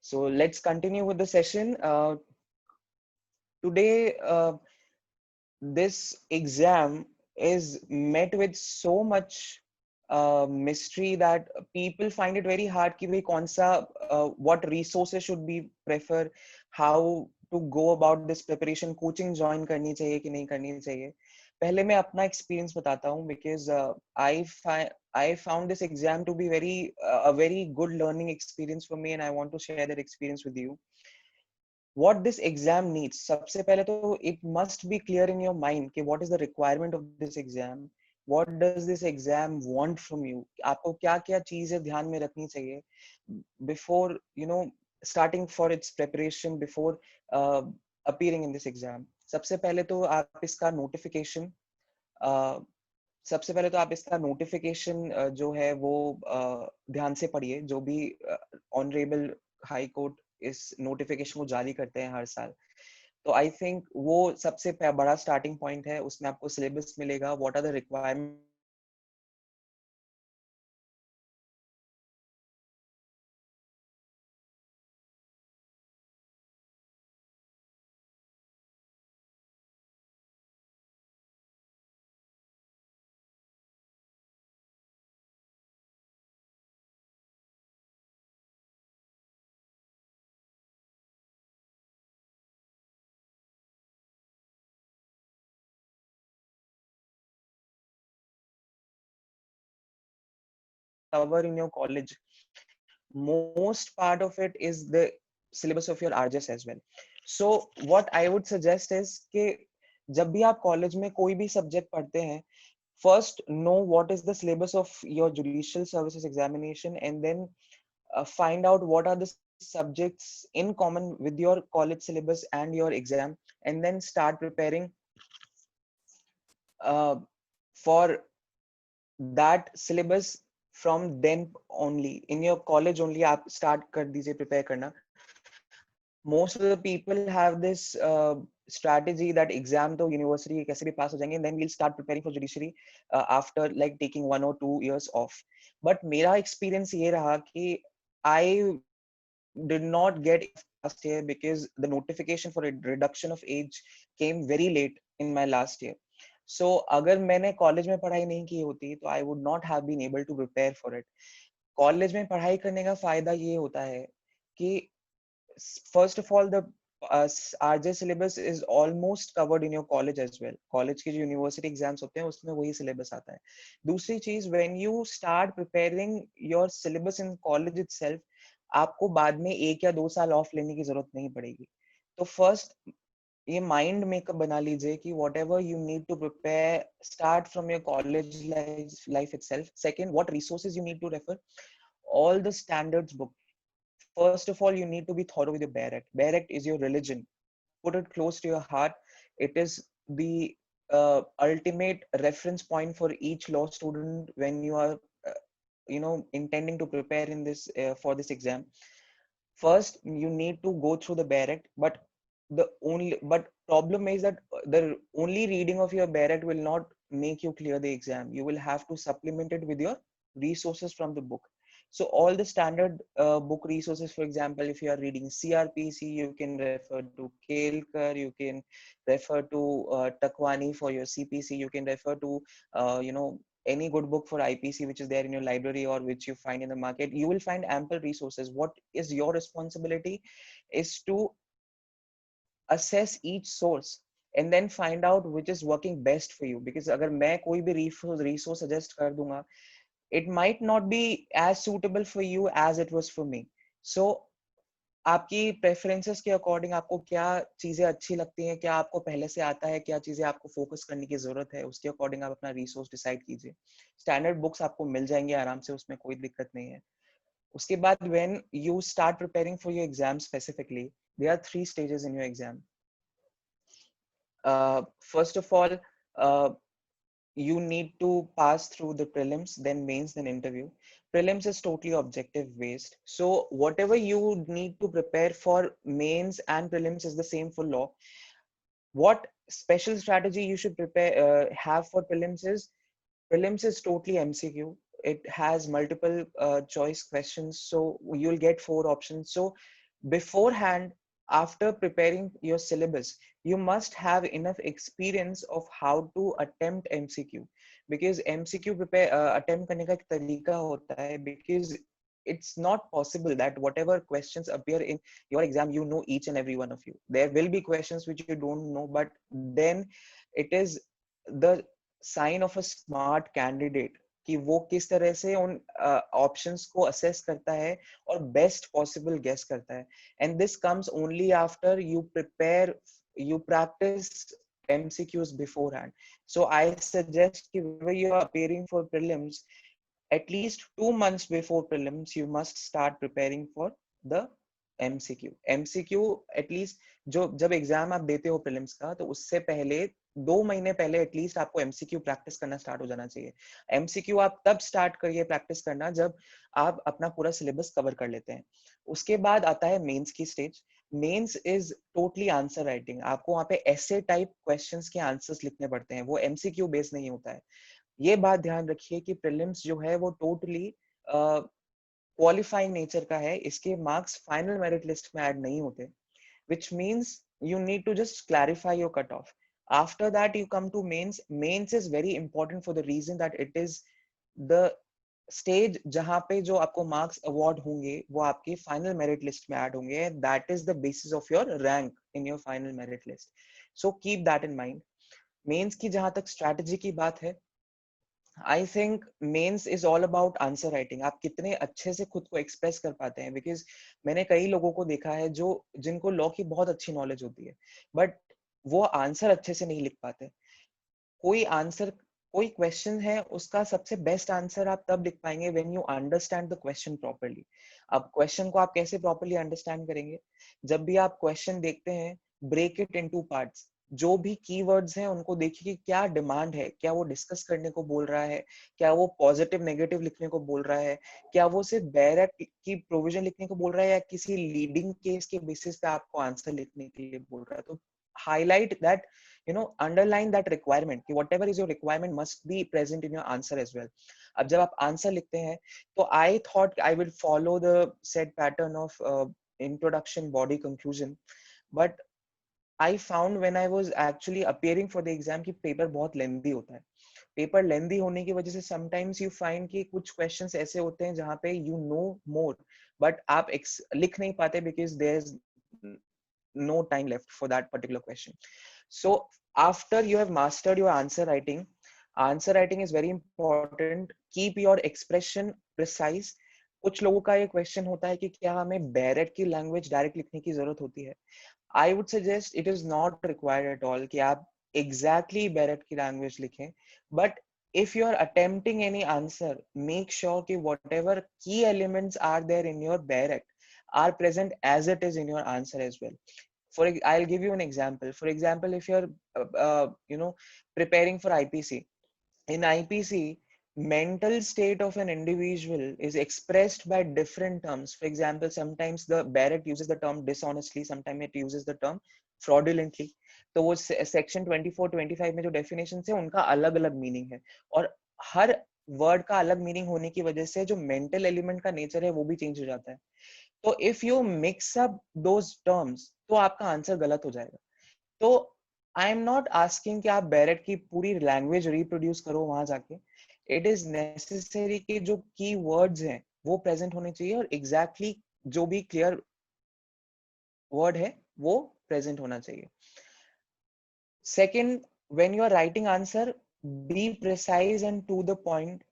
So let's continue with the session. Today, this exam is met with so much mystery that people find it very hard कि भाई कौन सा what resources should be prefer, how to go about this preparation, coaching join करनी चाहिए कि नहीं करनी चाहिए. पहले मैं अपना experience बताता हूँ because I found this exam to be a very good learning experience for me, and I want to share that experience with you. What this exam needs, सबसे पहले तो it must be clear in your mind कि what is the requirement of this exam, what does this exam want from you, आपको क्या क्या चीजें ध्यान में रखनी चाहिए before starting for its preparation, before uh, appearing in this exam. सबसे पहले तो आप इसका notification सबसे पहले तो आप इसका नोटिफिकेशन जो है वो ध्यान से पढ़िए. जो भी ऑनरेबल हाई कोर्ट इस नोटिफिकेशन को जारी करते हैं हर साल, तो आई थिंक वो सबसे बड़ा स्टार्टिंग पॉइंट है. उसमें आपको सिलेबस मिलेगा, what are the requirement. cover in your college, most part of it is the syllabus of your RJS as well. So what I would suggest is कि जब भी आप कॉलेज में कोई भी सब्जेक्ट पढ़ते हैं, first know what is the syllabus of your judicial services examination, and then find out what are the subjects in common with your college syllabus and your exam, and then start preparing uh, for that syllabus from then only. In your college only आप start कर दीजिए prepare करना. Most of the people have this strategy that exam तो university कैसे भी pass हो जाएंगे, and then we'll start preparing for judiciary after like taking 1 or 2 years off. But मेरा experience ये रहा कि I did not get last year because the notification for a reduction of age came very late in my last year. So अगर मैंने college में पढ़ाई नहीं की होती तो I would not have been able to prepare for it. College में पढ़ाई करने का फायदा ये होता है कि first of all the RJ syllabus is almost covered in your college as well. College के जो यूनिवर्सिटी एग्जाम्स होते हैं उसमें वही सिलेबस आता है. दूसरी चीज, when you start preparing your syllabus in college itself, आपको बाद में 1 या 2 साल ऑफ लेने की जरूरत नहीं पड़ेगी. तो फर्स्ट ये माइंड मेकअप बना लीजिए कि whatever you need to prepare, start from your college life itself. Second, what resources you need to refer, all the standards book. First of all, you need to be thorough with your Barrett. Barrett is your religion. Put it close to your heart. It is the ultimate reference point for each law student when you are, intending to prepare in this for this exam. First, you need to go through the Barrett, but the problem is that the only reading of your Barrett will not make you clear the exam. You will have to supplement it with your resources from the book. So all the standard book resources, for example, if you are reading CRPC, you can refer to Kelkar, you can refer to Takwani for your CPC, you can refer to, any good book for IPC which is there in your library or which you find in the market. You will find ample resources. What is your responsibility is to assess each source and then find out which is working best for you. Because अगर मैं कोई भी resource suggest कर दूंगा, it might not be as suitable for you as it was for me. So आपकी preferences के according आपको क्या चीजें अच्छी लगती हैं, क्या आपको पहले से आता है, क्या चीजें आपको फोकस करने की जरूरत है, उसके अकॉर्डिंग आप अपना रिसोर्स डिसाइड कीजिए. स्टैंडर्ड बुक्स आपको मिल जाएंगे आराम से, उसमें कोई दिक्कत नहीं है. उसके बाद when you start preparing for your exam specifically, there are 3 stages in your exam. First of all, uh, you need to pass through the prelims, then mains, then interview. Prelims is totally objective based. So whatever you need to prepare for mains and prelims is the same for law. What special strategy you should have for prelims is totally MCQ. It has multiple choice questions, so you'll get 4 options. So beforehand, after preparing your syllabus, you must have enough experience of how to attempt MCQ, because MCQ prepare attempt करने का एक तरीका होता है, because it's not possible that whatever questions appear in your exam you know each and every one of you. There will be questions which you don't know, but then it is the sign of a smart candidate कि वो किस तरह से उन options को assess करता है और बेस्ट पॉसिबल गेस करता है. And this comes only after you prepare, you practice MCQs beforehand. So I suggest कि whenever you are appearing for prelims, at least 2 months before prelims, you must start preparing for the MCQ. MCQ at least जो जब exam आप देते हो prelims का, तो उससे पहले 2 महीने पहले एटलीस्ट आपको MCQ प्रैक्टिस करना स्टार्ट हो जाना चाहिए. MCQ आप तब स्टार्ट करिए प्रैक्टिस करना जब आप अपना पूरा सिलेबस कवर कर लेते हैं. उसके बाद आता है मेंस की stage. Mains is totally answer writing. आपको वहां पे ऐसे टाइप क्वेश्चंस के आंसर्स लिखने पड़ते हैं, वो MCQ बेस्ड नहीं होता है. ये बात ध्यान रखिए कि प्रीलिम्स जो है वो टोटली क्वालिफाइंग नेचर का है. इसके मार्क्स फाइनल मेरिट लिस्ट में ऐड नहीं होते, which means you need to just clarify your cutoff. After that you come to mains. Mains is very important for the reason that it is the stage जहां पे जो आपको marks award होंगे वो आपके फाइनल मेरिट लिस्ट में add होंगे. That is the basis of your rank in your final merit list. So keep that in mind. Mains की जहां तक स्ट्रैटेजी की बात है, I think mains is all about answer writing. आप कितने अच्छे से खुद को एक्सप्रेस कर पाते हैं, बिकॉज मैंने कई लोगों को देखा है जो जिनको लॉ की बहुत अच्छी नॉलेज होती है, बट वो आंसर अच्छे से नहीं लिख पाते. कोई आंसर, कोई क्वेश्चन है, उसका सबसे बेस्ट आंसर आप तब लिख पाएंगे when you understand the question properly. अब क्वेश्चन को आप कैसे प्रॉपर्ली अंडरस्टैंड करेंगे? जब भी आप क्वेश्चन देखते हैं, ब्रेक इट इनटू पार्ट्स. जो भी कीवर्ड्स हैं उनको देखिए कि क्या डिमांड है, क्या वो डिस्कस करने को बोल रहा है, क्या वो पॉजिटिव नेगेटिव लिखने को बोल रहा है, क्या वो सिर्फ बेयर एक्ट की प्रोविजन लिखने को बोल रहा है, या किसी लीडिंग केस के बेसिस पे आपको आंसर लिखने के लिए बोल रहा है. तो highlight that, underline that requirement कि whatever is your requirement must be present in your answer as well. अब जब आप आंसर लिखते हैं, तो I thought I will follow the said pattern of introduction, body, conclusion, but I found when I was actually appearing for the exam कि paper बहुत लेंदी होता है. पेपर लेंदी होने की वजह से sometimes you find कि कुछ questions ऐसे होते हैं जहाँ पे you know more, but आप लिख नहीं पाते because there's no time left for that particular question. So after you have mastered your answer writing is very important. Keep your expression precise. कुछ लोगों का ये क्वेश्चन होता है कि क्या हमें बैरेट की लैंग्वेज डायरेक्ट लिखने की जरूरत होती है? आई would suggest it is not required at all कि आप एग्जैक्टली बैरेट की लैंग्वेज लिखें, but if you are attempting any answer, make sure कि whatever key elements are there in your direct are present as it is in your answer as well. I'll give you an example. For example, if you're preparing for IPC, in IPC, mental state of an individual is expressed by different terms. For example, sometimes the Barrett uses the term dishonestly, sometimes it uses the term fraudulently. तो वो section 24-25 में जो definition है उनका अलग अलग meaning है, और हर वर्ड का अलग मीनिंग होने की वजह से जो मेंटल एलिमेंट का नेचर है वो भी चेंज हो जाता है. तो if you mix up those terms तो आपका आंसर गलत हो जाएगा. तो आई एम नॉट आस्किंग कि आप बैरेट की पूरी लैंग्वेज रिप्रोड्यूस करो वहां जाके. इट इज नेसेसरी कि जो की वर्ड्स हैं वो प्रेजेंट होने चाहिए, और एग्जैक्टली जो भी क्लियर वर्ड है वो प्रेजेंट होना चाहिए. Second, when you are writing answer, be precise and to the point.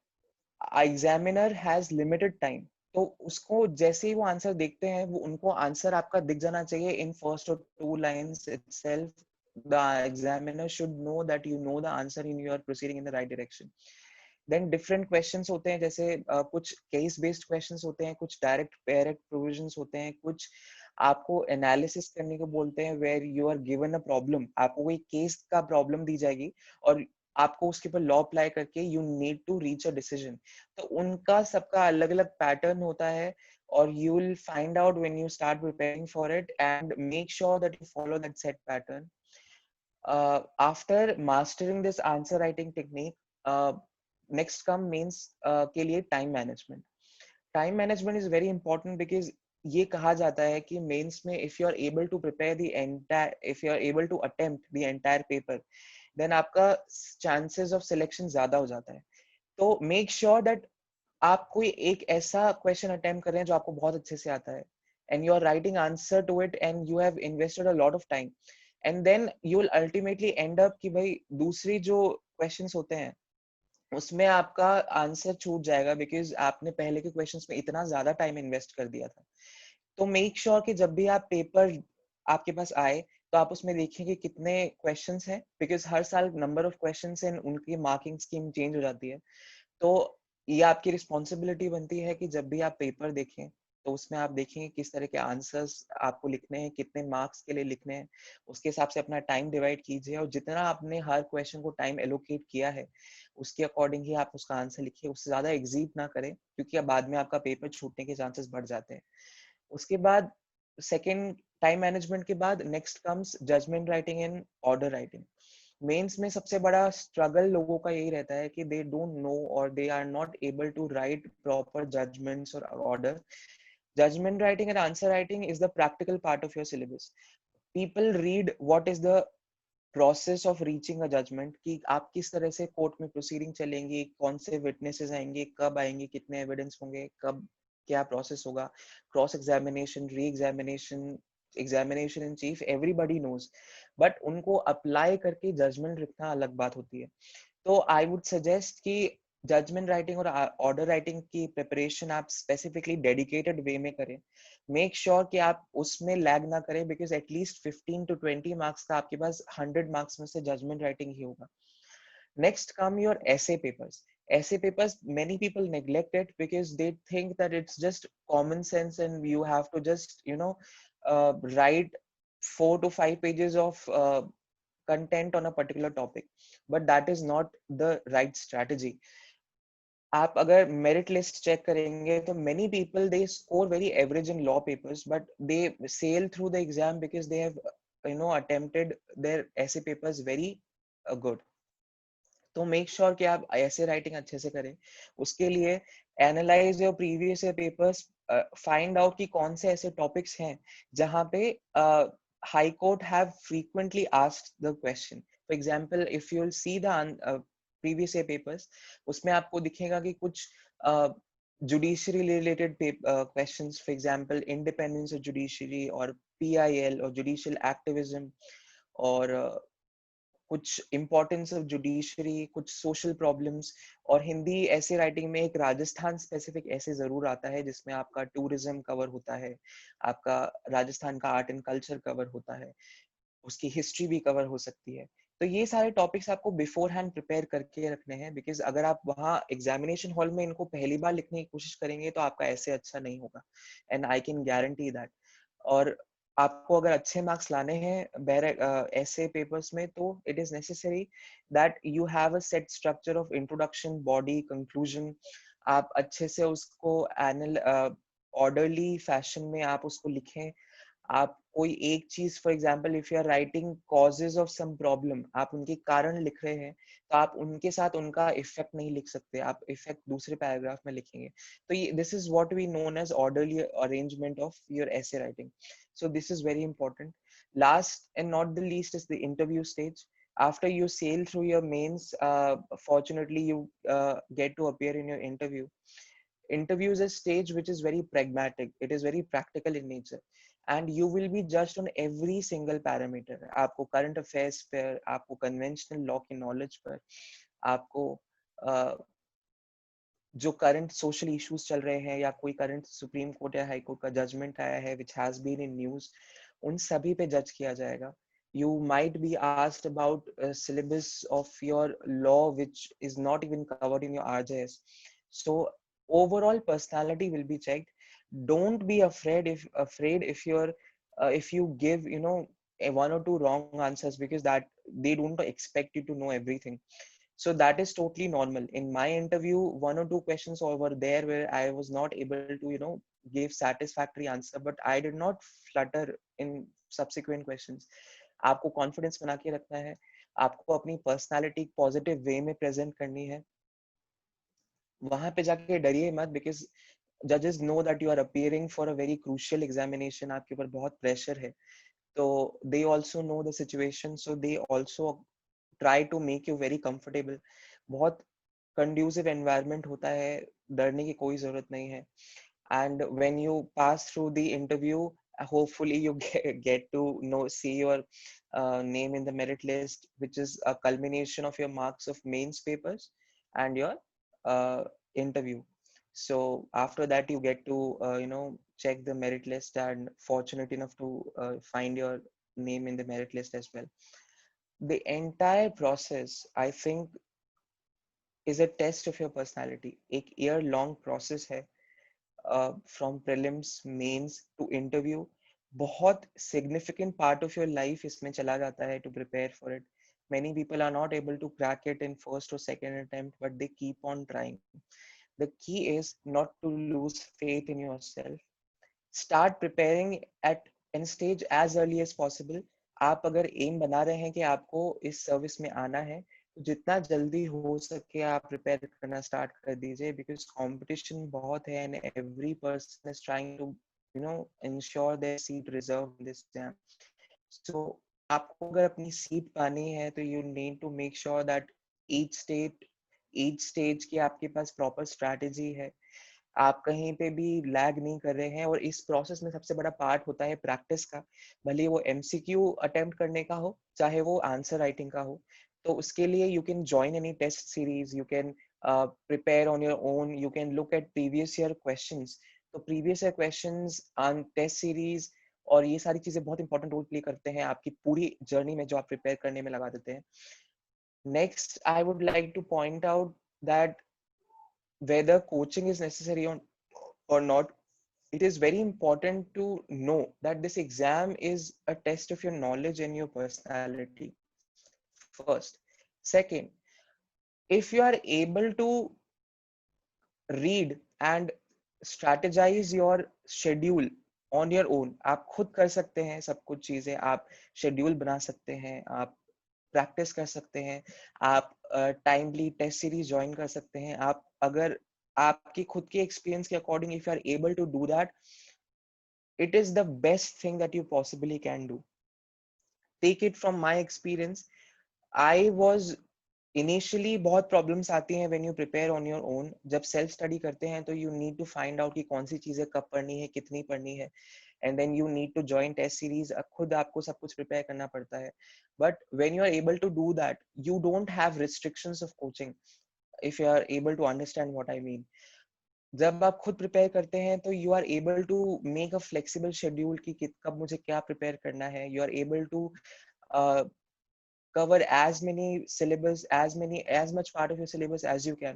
Examiner has limited time, तो उसको जैसे ही वो आंसर देखते हैं वो उनको आंसर आपका दिख जाना चाहिए इन फर्स्ट और 2 lines itself. The examiner should know that you know the answer and you are proceeding in the right direction. Then different questions होते हैं, जैसे कुछ case based questions होते हैं, कुछ direct direct provisions होते हैं, कुछ आपको एनालिसिस करने को बोलते हैं, where you are given a problem. आपको कोई केस का प्रॉब्लम दी जाएगी और आपको उसके ऊपर लॉ अप्लाई करके you need to reach a decision. तो उनका सबका अलग अलग पैटर्न होता है, और you will find out when you start preparing for it, and make sure that you follow that set pattern. After mastering this answer writing technique, next come means के लिए time management. Time management is very important because ये कहा जाता है कि mains में if you are able to prepare the entire, if you are able to attempt the entire paper, then आपका chances of selection ज्यादा हो जाता है. तो मेक श्योर दैट आप कोई एक ऐसा क्वेश्चन अटेम्प्ट कर रहे हैं जो आपको बहुत अच्छे से आता है, and you are writing answer to it, and you have invested a lot of time, and then you will ultimately end up कि भाई दूसरी जो क्वेश्चंस होते हैं उसमें आपका आंसर छूट जाएगा बिकॉज आपने पहले के क्वेश्चंस में इतना ज्यादा टाइम इन्वेस्ट कर दिया था. तो मेक श्योर कि जब भी आप पेपर आपके पास आए तो आप उसमें देखें कि कितने क्वेश्चंस हैं, बिकॉज हर साल नंबर ऑफ क्वेश्चंस एंड उनकी मार्किंग स्कीम चेंज हो जाती है. तो ये आपकी रिस्पॉन्सिबिलिटी बनती है कि जब भी आप पेपर देखें तो उसमें आप देखेंगे किस तरह के आंसर्स आपको लिखने हैं, कितने मार्क्स के लिए लिखने हैं, उसके हिसाब से अपना टाइम डिवाइड कीजिए, और जितना आपने हर क्वेश्चन को टाइम एलोकेट किया है उसके अकॉर्डिंग ही आप उसका आंसर लिखिए. उससे ज्यादा एग्जीट ना करें क्योंकि अब बाद में आपका पेपर छूटने के चांसेस बढ़ जाते हैं. उसके बाद सेकेंड टाइम मैनेजमेंट के बाद next comes judgment writing and order writing. Mains में सबसे बड़ा स्ट्रगल लोगों का यही रहता है कि दे डोंट नो और they are not able to write proper judgments और order. Judgment writing and answer writing is the practical part of your syllabus. People read what is the process of reaching a judgment, कि आप किस तरह से court में proceeding चलेंगी, कौन से विटनेसेस आएंगे, कब आएंगे, कितने एविडेंस होंगे, कब क्या प्रोसेस होगा, cross examination, re examination, examination in chief, everybody knows, but उनको अप्लाई करके जजमेंट लिखना अलग बात होती है. तो आई वुड सजेस्ट कि जजमेंट राइटिंग और ऑर्डर राइटिंग की प्रिपरेशन आप स्पेसिफिकली डेडिकेटेड वे में करें. मेक श्योर कि आप उसमें लैग ना करें बिकॉज एटलीस्ट 15 to 20 मार्क्स का आपके पास 100 मार्क्स में से जजमेंट राइटिंग ही होगा. Next come your essay papers. Essay papers, many people neglect it because they think that it's just common sense and you have to just, write 4 to 5 pages of content on a particular topic. But that is not the right strategy. आप अगर merit list check करेंगे तो many people they score very average in law papers but they sail through the exam because they have attempted their essay papers very good. तो make sure कि आप ऐसे writing अच्छे से करें. उसके लिए analyse your previous year papers, find out कि कौन से ऐसे टॉपिक्स हैं जहां पे high court have frequently asked the question. For example if you will see the previous year papers, उसमें आपको दिखेगा कि कुछ judiciary related questions, for example independence of judiciary और पीआईएल और जुडिशियल एक्टिविज्म, और कुछ इम्पोर्टेंस ऑफ जुडिशरी, कुछ सोशल प्रॉब्लम्स. और हिंदी ऐसे राइटिंग में एक राजस्थान स्पेसिफिक ऐसे जरूर आता है जिसमें आपका टूरिज्म कवर होता है, आपका राजस्थान का आर्ट एंड कल्चर कवर होता है, उसकी हिस्ट्री भी कवर हो सकती है. तो ये सारे टॉपिक्स आपको बिफोर हैंड प्रिपेयर करके रखने हैं बिकॉज अगर आप वहाँ एग्जामिनेशन हॉल में इनको पहली बार लिखने की कोशिश करेंगे तो आपका ऐसे अच्छा नहीं होगा, and I can guarantee that. और आपको अगर अच्छे मार्क्स लाने हैं ऐसे पेपर्स में तो it is necessary that you have a set structure of introduction, body, conclusion. आप अच्छे से उसको एनल ऑर्डरली फैशन में आप उसको लिखें. आप कोई एक चीज, for example if you are writing causes of some problem, आप उनके कारण लिख रहे हैं तो आप उनके साथ उनका इफेक्ट नहीं लिख सकते, आप इफेक्ट दूसरे पैराग्राफ में लिखेंगे. तो ये this is what we known as orderly arrangement of your essay writing. So this is very important. Last and not the least is the interview stage. After you sail through your mains, fortunately you get to appear in your interview. Interview is a stage which is very pragmatic. It is very practical in nature. And you will be judged on every single parameter. आपको current affairs पर, आपको conventional law की knowledge पर, आपको जो current social issues चल रहे हैं या कोई करंट सुप्रीम कोर्ट या हाई कोर्ट का जजमेंट आया है which has been in news, उन सभी पे जज किया जाएगा. You might be asked about a syllabus of your law which is not even covered in your RJS. So overall personality will be checked. Don't be afraid if you give one or two wrong answers because that they don't expect you to know everything. So that is totally normal. In my interview, one or two questions over there where I was not able to give satisfactory answer, but I did not flutter in subsequent questions. आपको confidence बना के रखना है, आपको अपनी personality positive way में present करनी है. वहां पे जाके डरिए मत because judges know that you are appearing for a very crucial examination, आपके ऊपर बहुत pressure है, तो they also know the situation, so they also try to make you very comfortable. बहुत conducive environment होता है, डरने की कोई जरूरत नहीं है. And when you pass through the interview, hopefully you get to know, see your name in the merit list, which is a culmination of your marks of mains papers and your uh, interview. So after that you get to check the merit list, and fortunate enough to find your name in the merit list as well. The entire process, I think, is a test of your personality. एक year long process है, from prelims, mains to interview. बहुत significant part of your life इसमें चला जाता है to prepare for it. Many people are not able to crack it in first or second attempt, but they keep on trying. The key is not to lose faith in yourself. Start preparing at an stage as early as possible. आप अगर M बना रहे हैं कि आपको इस service में आना है, तो जितना जल्दी हो सके आप प्रिपेयर करना स्टार्ट कर दीजिए, बिकॉज कंपटीशन बहुत है and every person is trying to ensure their seat reserve in this exam. So आपको अगर अपनी सीट पानी है तो you need to make sure that each stage की आपके पास प्रॉपर स्ट्रैटेजी है, आप कहीं पे भी लैग नहीं कर रहे हैं. और इस प्रोसेस में सबसे बड़ा पार्ट होता है प्रैक्टिस का, भले वो एमसीक्यू अटेम्प्ट करने का हो चाहे वो आंसर राइटिंग का हो. तो उसके लिए you can join any test series, you can prepare on your own, you can look at previous year questions. तो previous year questions on test series और ये सारी चीजें बहुत इंपॉर्टेंट रोल प्ले करते हैं आपकी पूरी जर्नी में, जो आप प्रिपेयर करने में लगा देते हैं. Next I would like two point out that whether coaching is necessary or not, it is very important to know that this exam is a test of your knowledge and your personality first. Second, if you are able to read and strategize your schedule on your own, आप खुद कर सकते हैं सब कुछ चीजें, आप schedule बना सकते हैं, आप प्रैक्टिस कर सकते हैं, आप टाइमली टेस्ट सीरीज ज्वाइन कर सकते हैं. आप अगर आपकी खुद के एक्सपीरियंस के according if you are able to do that, it is the best thing that you possibly can do. Take it from my experience. I was initially बहुत प्रॉब्लम्स आती हैं when you prepare on your own. जब self study करते हैं तो you need to find out कि कौन सी चीजें कब पढ़नी है, कितनी पढ़नी है, and then you need to join test series. खुद आपको सब कुछ प्रिपेयर करना पड़ता है. But when you are able to do that, you don't have restrictions of coaching, if you are able to understand what I mean. जब आप खुद प्रिपेयर करते हैं तो you are able to make a flexible schedule कि कब मुझे क्या प्रिपेयर करना है. You are able to cover as much part of your syllabus as you can.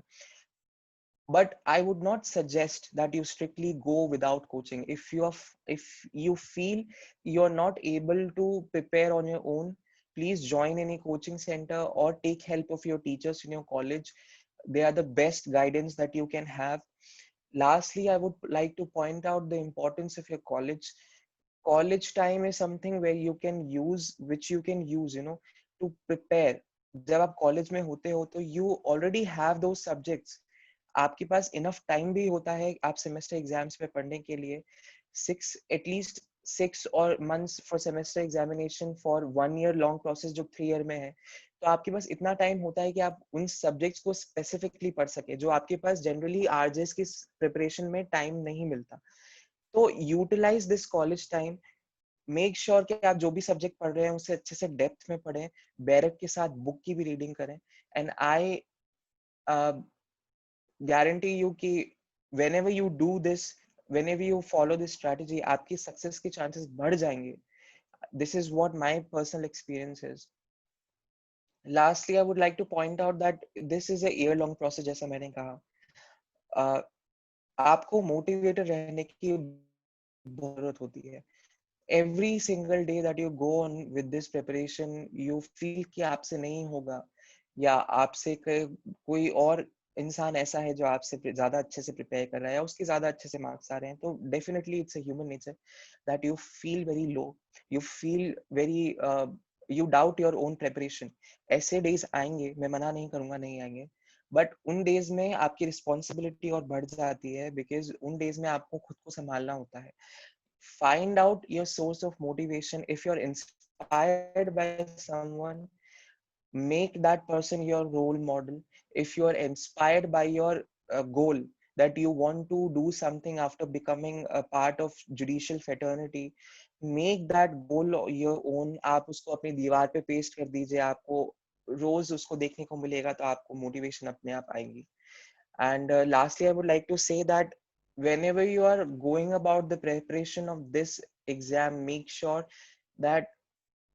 But I would not suggest that you strictly go without coaching. If you feel you're not able to prepare on your own, please join any coaching center or take help of your teachers in your college. They are the best guidance that you can have. Lastly, I would like to point out the importance of your college. College time is something where you can use, which you can use, to prepare. जब आप college में होते हो तो you already have those subjects. आपके पास enough time भी होता है आप सेमेस्टर एग्जाम्स में पढ़ने के लिए. At least 6 months for semester examination for 1 year long process जो 3 year में है. तो आपके पास इतना टाइम होता है कि आप उन सब्जेक्ट्स को स्पेसिफिकली पढ़ सके, जो आपके पास जनरली आरजेस की प्रिपरेशन में टाइम नहीं मिलता. तो utilise this college time. Make sure कि आप जो भी सब्जेक्ट पढ़ रहे हैं उसे अच्छे से डेप्थ में पढ़ें, बैरक के साथ बुक की भी रीडिंग करें. एंड आई गारंटी यू कि whenever you do this, whenever you follow this strategy, आपकी सक्सेस के चांसेस बढ़ जाएंगे. This is what my personal experience is. Lastly, I would like to point out that this is a year long process, जैसा मैंने कहा. आपको motivated रहने की जरूरत होती है. Every single day that you go on with this preparation, you feel कि आपसे नहीं होगा, या आपसे कोई और इंसान ऐसा है जो आपसे ज्यादा अच्छे से प्रिपेयर कर रहा है या उसके ज्यादा अच्छे से मार्क्स आ रहे हैं. तो definitely it's a human nature that you feel very low, you feel very, you doubt your own preparation. ऐसे डेज आएंगे, मैं मना नहीं करूंगा नहीं आएंगे, बट उन डेज में आपकी रिस्पॉन्सिबिलिटी और बढ़ जाती है, बिकॉज उन डेज में आपको खुद को संभालना होता है. Find out your source of motivation. If you're inspired by someone, make that person your role model. If you are inspired by your goal, that you want to do something after becoming a part of judicial fraternity, make that goal your own. आप उसको अपनी दीवार पे paste कर दीजिए, आपको रोज उसको देखने को मिलेगा, तो आपको मोटिवेशन अपने आप आएगी. And lastly, I would like to say that whenever you are going about the preparation of this exam, make sure that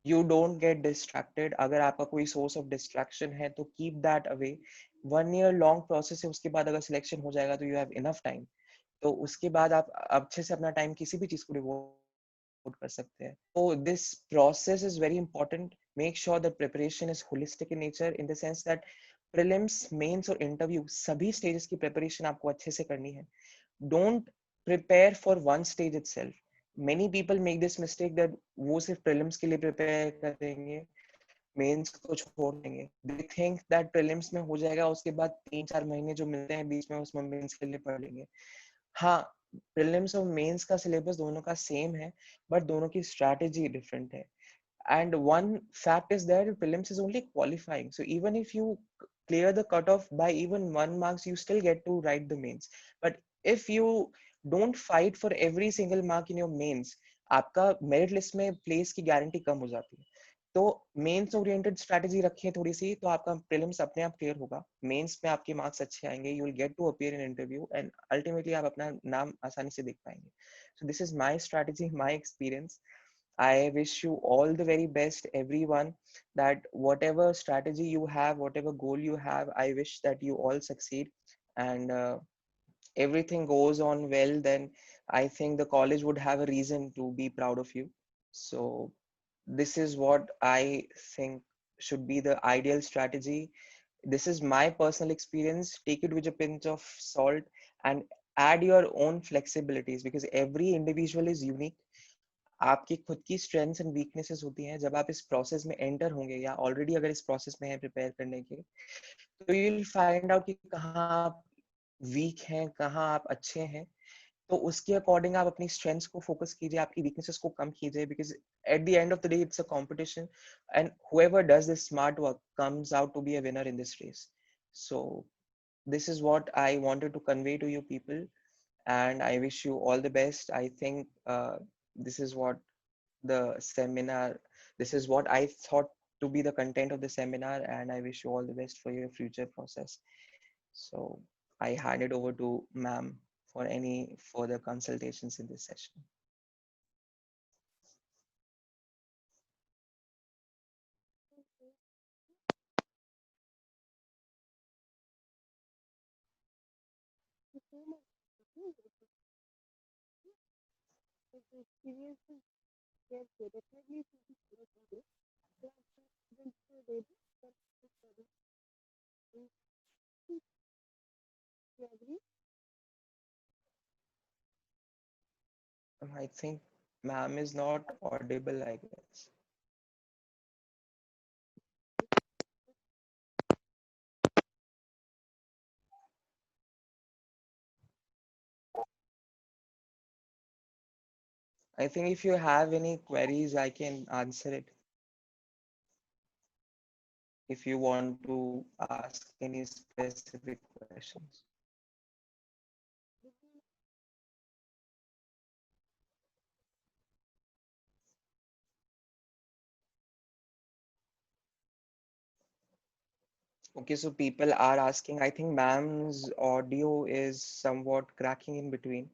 you don't get distracted. अगर आपका कोई source of distraction है तो keep that away. 1 year long process है, उसके बाद अगर selection हो जाएगा तो you have enough time. तो उसके बाद आप अच्छे से अपना टाइम किसी भी चीज को डिवोट कर सकते हैं. तो this process is very important. Make sure that preparation is holistic in nature, in the sense that prelims, mains और interview सभी stages की preparation आपको अच्छे से करनी है. Don't prepare for one stage itself. Many people make this mistake that वो सिर्फ prelims के लिए prepare करेंगे, मेंस को छोड़ देंगे. They think that prelims में हो जाएगा, उसके बाद 3-4 महीने जो मिलते हैं बीच में, उसमें मेंस के लिए पढ़ लेंगे. हाँ, प्रीलिम्स और मेंस का सिलेबस दोनों का सेम है, बट दोनों की स्ट्रैटेजी डिफरेंट है. And one fact is that prelims is only qualifying. So even if you clear the cutoff by even 1 marks, you still get to write the mains. But if you don't fight for every single mark in your mains, आपका merit list में place की guarantee कम हो जाती है. तो mains oriented strategy रखिए थोड़ी सी, तो आपका प्रीलिम्स अपने आप क्लियर होगा, मेंस में आपके मार्क्स अच्छे आएंगे, you will get to appear in interview, and ultimately आप अपना नाम आसानी से देख पाएंगे. So this is my strategy, my experience. I wish you all the very best, everyone. That whatever strategy you have, whatever goal you have, I wish that you all succeed, and everything goes on well. Then I think the college would have a reason to be proud of you. So this is what I think should be the ideal strategy. This is my personal experience. Take it with a pinch of salt and add your own flexibilities, because every individual is unique. आपकी खुद की strengths and weaknesses होती हैं. जब आप इस process में enter होंगे, या ऑलरेडी अगर इस प्रोसेस में है प्रिपेयर करने के, तो यू विल फाइंड आउट कि कहाँ आप वीक हैं, कहाँ आप अच्छे हैं. तो उसके अकॉर्डिंग आप अपनी स्ट्रेंथ्स को फोकस कीजिए, आपकी वीकनेसेस को कम कीजिए, because at the end of the day it's a competition, and whoever does this smart work comes out to be a winner in this race. So this is what I wanted to convey to you people, and I wish you all the best. I think this is what the seminar, this is what I thought to be the content of the seminar, and I wish you all the best for your future process. So I hand it over to ma'am for any further consultations in this session. I think ma'am is not audible, I guess. I think if you have any queries, I can answer it. If you want to ask any specific questions. Okay, so people are asking, I think ma'am's audio is somewhat cracking in between.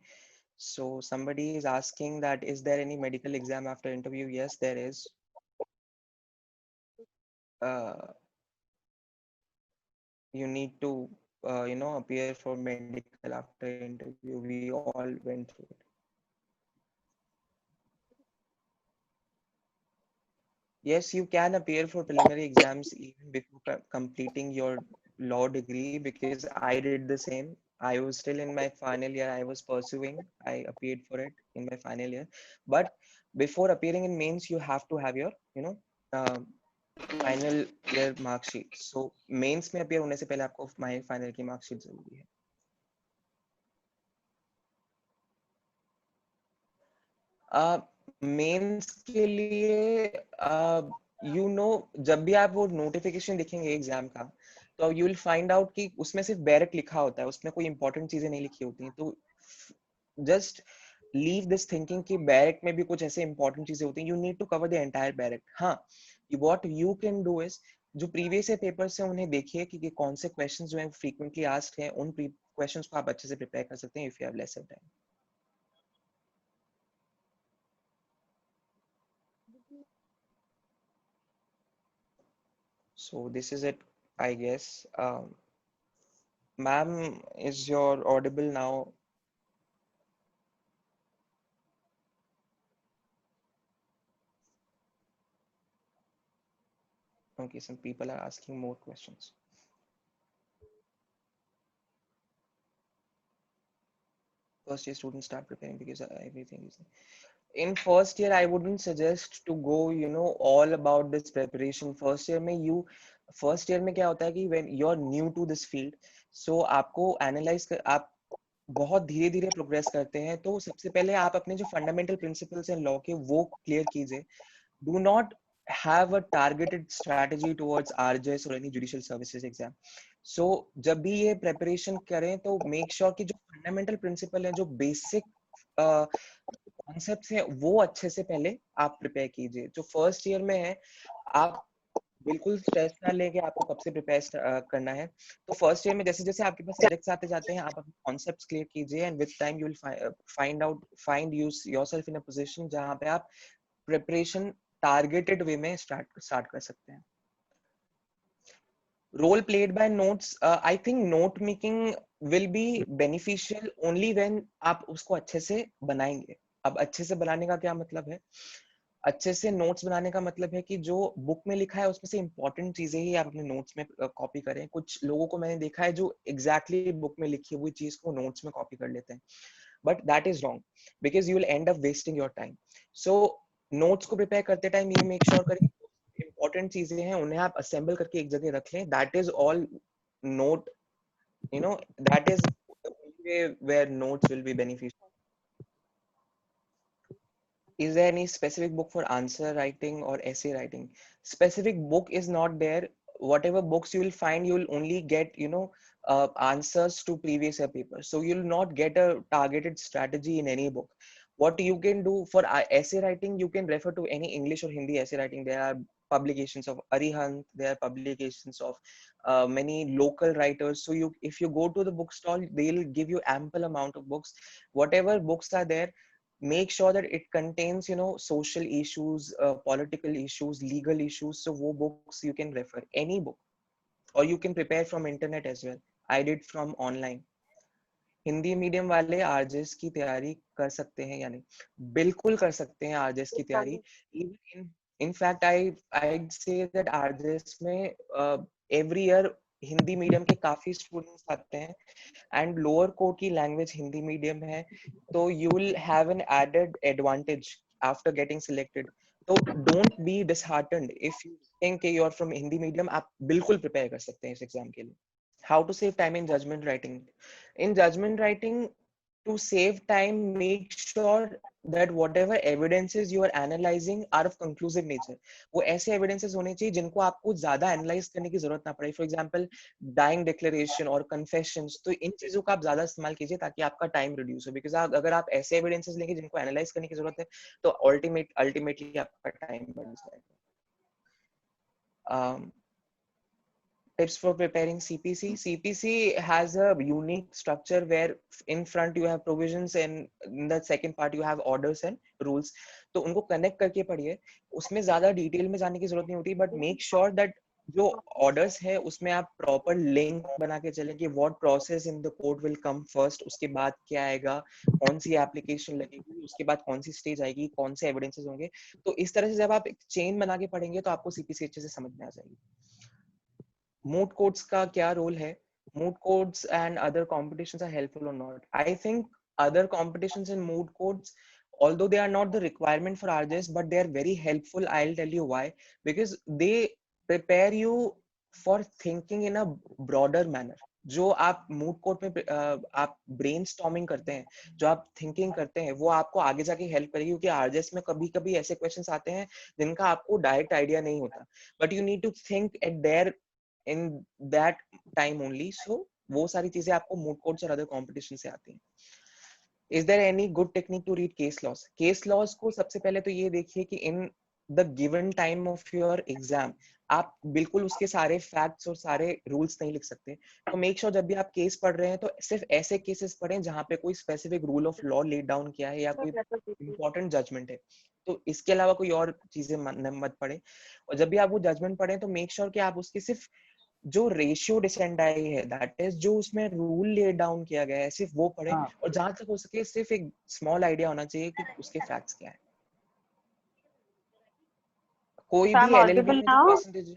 So somebody is asking that, is there any medical exam after interview? Yes, there is. Uh, you need to, appear for medical after interview. We all went through it. Yes, you can appear for preliminary exams even before completing your law degree, because I did the same. I was still in my final year. I was pursuing. I appeared for it in my final year. But before appearing in mains, you have to have your, final year marksheet. So mains में appear होने से पहले आपको final की marksheet जरूरी है. Mains के लिए जब भी आप वो नोटिफिकेशन देखेंगे एग्जाम का, तो यू विल फाइंड आउट कि उसमें सिर्फ बैरक लिखा होता है, उसमें कोई इंपॉर्टेंट चीजें नहीं लिखी होती हैं. तो जस्ट लीव दिस थिंकिंग कि बैरक में भी कुछ ऐसे इंपॉर्टेंट चीजें होती हैं. You need to cover the entire bare act. हाँ, what you can do is, जो प्रीवियस ईयर पेपर्स हैं उन्हें देखिए कि कौन से क्वेश्चंस जो हैं फ्रीक्वेंटली आस्क्ड हैं, उन क्वेश्चंस को आप अच्छे से प्रिपेयर कर सकते हैं if you have lesser time. So this is it, I guess. Ma'am, is your audible now? Okay, some people are asking more questions. First year students start preparing because everything is in first year. I wouldn't suggest to go, all about this preparation. First year में क्या होता है कि when you're new to this field, so आपको आप बहुत धीरे धीरे प्रोग्रेस करते हैं. तो सबसे पहले आप अपने जो फंडामेंटल प्रिंसिपल्स हैं लॉ के वो क्लियर कीजिए. Do not have a targeted strategy towards RJS or any judicial services exam. So जब भी ये preparation करें तो make sure कि जो fundamental principle है, जो basic concepts हैं, वो अच्छे से पहले आप prepare कीजिए. जो first year में है, आप बिल्कुल स्ट्रेस ना लेके आपको कब से प्रिपेयर करना है. तो फर्स्ट ईयर में जैसे जैसे आपके पास सब्जेक्ट्स आते जाते हैं, आप अपने कॉन्सेप्ट्स क्लियर कीजिए and with time you will find yourself in a position जहां पे आप प्रिपरेशन टारगेटेड वे में स्टार्ट कर सकते हैं. Role played by notes, I think note making will be beneficial only when आप उसको अच्छे से बनाएंगे. अब अच्छे से बनाने का क्या मतलब है? अच्छे से नोट्स बनाने का मतलब है कि जो बुक में लिखा है उसमें से इंपॉर्टेंट चीजें ही आप अपने नोट्स में कॉपी करें. कुछ लोगों को मैंने देखा है जो एग्जैक्टली बुक में लिखी हुई चीज को नोट्स में कॉपी कर लेते हैं, but that is wrong because you will and up wasting your time. So notes को प्रिपेयर करते टाइम ये मेक श्योर करें इंपॉर्टेंट चीजें हैं उन्हें आप असेंबल करके एक जगह रख लें. That is all. Note, you know that is the only way where notes will be beneficial. Is there any specific book for answer writing or essay writing? Specific book is not there. Whatever books you will find, you will only get, answers to previous year papers. So you'll not get a targeted strategy in any book. What you can do for essay writing, you can refer to any English or Hindi essay writing. There are publications of Arihant, there are publications of many local writers. So if you go to the bookstall, they'll give you ample amount of books. Whatever books are there, make sure that it contains, social issues, political issues, legal issues. So wo books you can refer any book, or you can prepare from internet as well. I did from online. Hindi medium वाले RJS की तैयारी कर सकते हैं या नहीं? बिल्कुल कर सकते हैं आरजेएस की तैयारी. इन fact I say that RJS में एवरी ईयर हिंदी मीडियम के काफी स्टूडेंट्स आते हैं एंड लोअर कोर्ट की लैंग्वेज हिंदी मीडियम है. तो you will have an added advantage after getting selected. तो don't be disheartened if you think you are from Hindi medium. आप बिल्कुल प्रिपेयर कर सकते हैं इस एग्जाम के लिए. How to save time in judgment writing? In judgment writing, to save time, make sure that whatever evidences you are analyzing are of conclusive nature. वो ऐसे evidences होने चाहिए जिनको आपको ज्यादा analyze करने की जरूरत ना पड़े. For example, dying declaration और confessions. तो इन चीजों का आप ज्यादा इस्तेमाल कीजिए ताकि आपका time reduce हो. Because अगर आप ऐसे evidences लेंगे जिनको analyze करने की जरूरत है, तो ultimately आपका time बढ़ जाएगा. Tips for preparing CPC. CPC has a unique structure where in front you have provisions and in the second part you have orders and rules. तो उनको connect करके पढ़िए. उसमें ज़्यादा detail में जाने की जरूरत नहीं होती, but make sure that जो orders है उसमें आप proper link बना के चलें कि what process in the court will come first, उसके बाद क्या आएगा, कौन सी application लगेगी, उसके बाद कौन सी stage आएगी, कौन से evidences होंगे. तो इस तरह से जब आप एक chain बना के पढ़ेंगे तो आपको CPC अच्छे से समझ में आ जाएगी. Moot courts का क्या रोल है? Moot courts and other competitions are helpful or not? I think other competitions in moot courts, although they are not the requirement for RJS, but they are very helpful. I'll tell you why. Because they prepare you for thinking in a broader manner. जो आप moot court में आप brainstorming करते हैं, जो आप thinking करते हैं, वो आपको आगे जाके हेल्प करेगी, क्योंकि आरजेएस में कभी कभी ऐसे क्वेश्चंस आते हैं जिनका आपको डायरेक्ट आइडिया नहीं होता, but you need to think at there in that time only. So वो सारी चीजें आपको मूड कोर्ट्स और अदर कॉम्पिटिशन से आती हैं. Is there any good technique to read case laws? Case laws को सबसे पहले तो ये देखिए कि in the given time of your exam आप बिल्कुल उसके सारे फैक्ट्स और सारे रूल्स नहीं लिख सकते. तो मेक श्योर जब भी आप केस पढ़ रहे हैं तो सिर्फ ऐसे केसेस पढ़ें जहां पे कोई specific rule of law laid down किया है या कोई इंपॉर्टेंट जजमेंट है. तो इसके अलावा कोई और चीजें मत पढ़े. और जब भी आप वो जजमेंट पढ़ें तो मेक श्योर कि आप उसके सिर्फ जो रेशियो डिसेंडाई है, दैट इज जो उसमें रूल ले डाउन किया गया है, सिर्फ वो पढ़े. और जहां तक हो सके सिर्फ एक स्मॉल आइडिया होना चाहिए कि उसके फैक्ट्स क्या है. कोई भी एलएलबी में जो परसेंटेज है.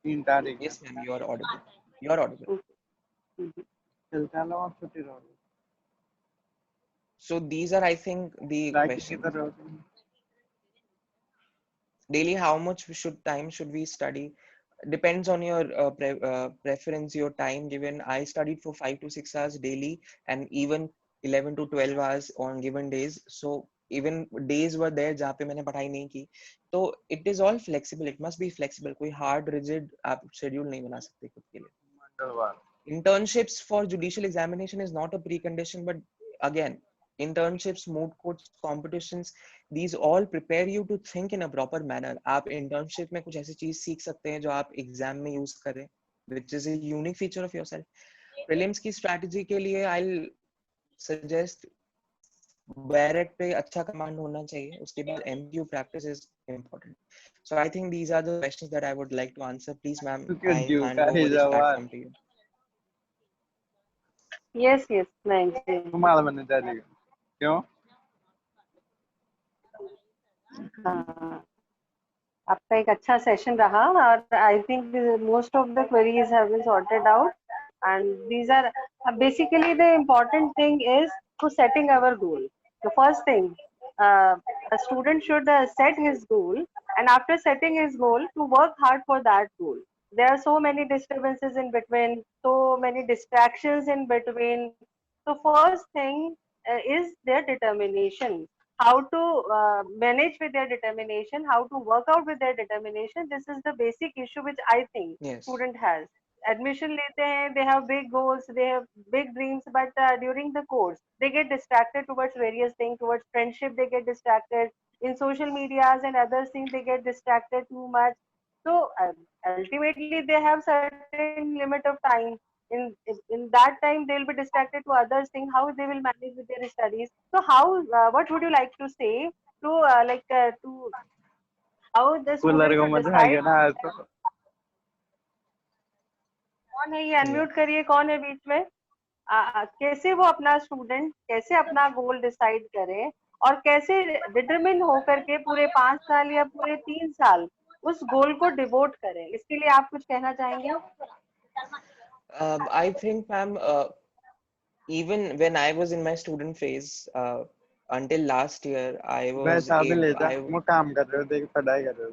3 तारीख. Yes ma'am, you are audible. You are audible. चलता लो आप छुट्टी रहो. So these are, I think, the questions. Daily, how much time should we study? Depends on your preference, your time given. I studied for 5 to 6 hours daily, and even 11 to 12 hours on given days. So even days were there जहाँ पे मैंने पढ़ाई नहीं की. तो it is all flexible. It must be flexible. कोई hard rigid आप schedule नहीं बना सकते खुद के लिए. Internships for judicial examination is not a precondition, but again, internships, moot courts, competitions, these all prepare you to think in a proper manner. आप internship में कुछ ऐसी चीज सीख सकते हैं जो आप exam में use करें, which is a unique feature of yourself. Prelims की strategy के लिए I'll suggest बैरेट पे अच्छा कमांड होना चाहिए. उसके बाद MQ practice is important. So I think these are the questions that I would like to answer. Please, ma'am, I hand over this platform to you. Yes, नहीं. तुम्हारा बनने चाहिए. क्यों? हाँ, आपका एक अच्छा सेशन रहा और I think most of the queries have been sorted out, and these are basically the important thing is to setting our goal. The first thing, a student should set his goal, and after setting his goal, to work hard for that goal. There are so many disturbances in between, so many distractions in between. So first thing is their determination. How to manage with their determination, how to work out with their determination. This is the basic issue which I think student has. Admission लेते हैं, they have big goals, they have big dreams, but during the course they get distracted towards various things, towards friendship they get distracted, in social medias and other things they get distracted too much. So ultimately they have certain limit of time. In that time they'll be distracted to other things. How they will manage with their studies? So how what would you like to say to to how the student should decide? कौन है ये? Unmute करिए. कौन है बीच में? कैसे वो अपना स्टूडेंट कैसे अपना गोल डिसाइड करे और कैसे डिटरमिन होकर के पूरे 5 साल या पूरे 3 साल उस गोल को डिवोट करें? इसके लिए आप कुछ कहना चाहेंगे? I think, ma'am, even when I was in my student phase, until last year, I was वो काम कर रहे हो, देख पढ़ाई कर रहे हो.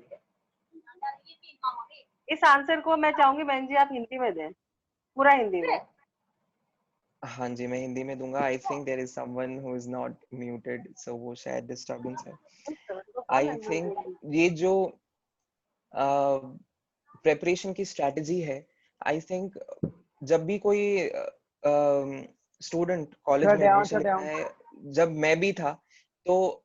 इस आंसर को मैं चाहूंगी बहन जी आप हिंदी में दें, पूरा हिंदी में. हाँ जी, मैं हिंदी में दूंगा. I think there is someone who is not muted, so वो शायद disturbance है. I think ये जो preparation की strategy है, I think जब भी कोई स्टूडेंट कॉलेज में एडमिशन लेता है, जब मैं भी था, तो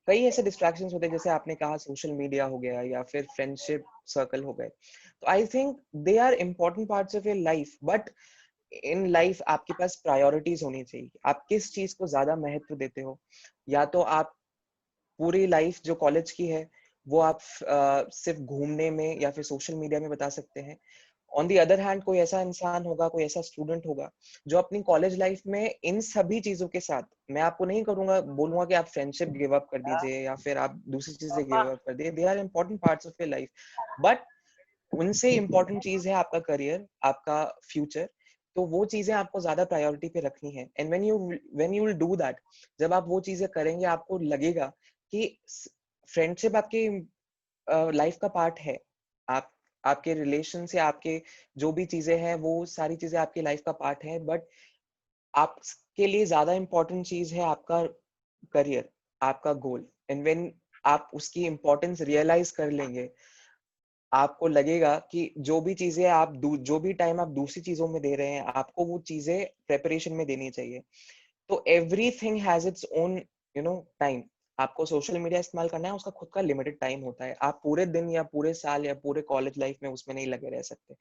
कई ऐसे डिस्ट्रैक्शंस होते हैं, जैसे आपने कहा सोशल मीडिया हो गया या फिर फ्रेंडशिप सर्कल हो गए. तो I think they are important parts of your life, but in life आपके पास प्रायोरिटीज होनी चाहिए. आप किस चीज को ज्यादा महत्व देते हो? या तो आप पूरी लाइफ जो कॉलेज की है वो आप सिर्फ घूमने में या फिर सोशल मीडिया में बता सकते हैं. ऑन दी अदर हैंड कोई ऐसा इंसान होगा, कोई ऐसा स्टूडेंट होगा जो अपनी कॉलेज लाइफ में इन सभी चीजों के साथ, मैं आपको नहीं बोलूंगा कि आप फ्रेंडशिप गिव अप कर दीजिए या फिर आप दूसरी चीजें गिव अप कर दीजिए. They are important parts of your life, but उनसे इम्पोर्टेंट चीज है आपका करियर, आपका फ्यूचर. तो वो चीजें आपको ज्यादा प्रायोरिटी पे रखनी है. And when you will do that, जब आप वो चीजें करेंगे, आपको लगेगा कि फ्रेंडशिप आपकी लाइफ का पार्ट है. आप आपके रिलेशन से आपके जो भी चीजें हैं वो सारी चीजें आपकी लाइफ का पार्ट है, बट आपके लिए ज्यादा इंपॉर्टेंट चीज है आपका करियर, आपका गोल। एंड व्हेन आप उसकी इम्पोर्टेंस रियलाइज कर लेंगे, आपको लगेगा कि जो भी चीजें आप जो भी टाइम आप दूसरी चीजों में दे रहे हैं, आपको वो चीजें प्रेपरेशन में देनी चाहिए। तो everything has its own time. आपको सोशल मीडिया इस्तेमाल करना है, उसका खुद का लिमिटेड टाइम होता है। आप पूरे दिन या पूरे साल या पूरे कॉलेज लाइफ में उसमें नहीं लगे रह सकते।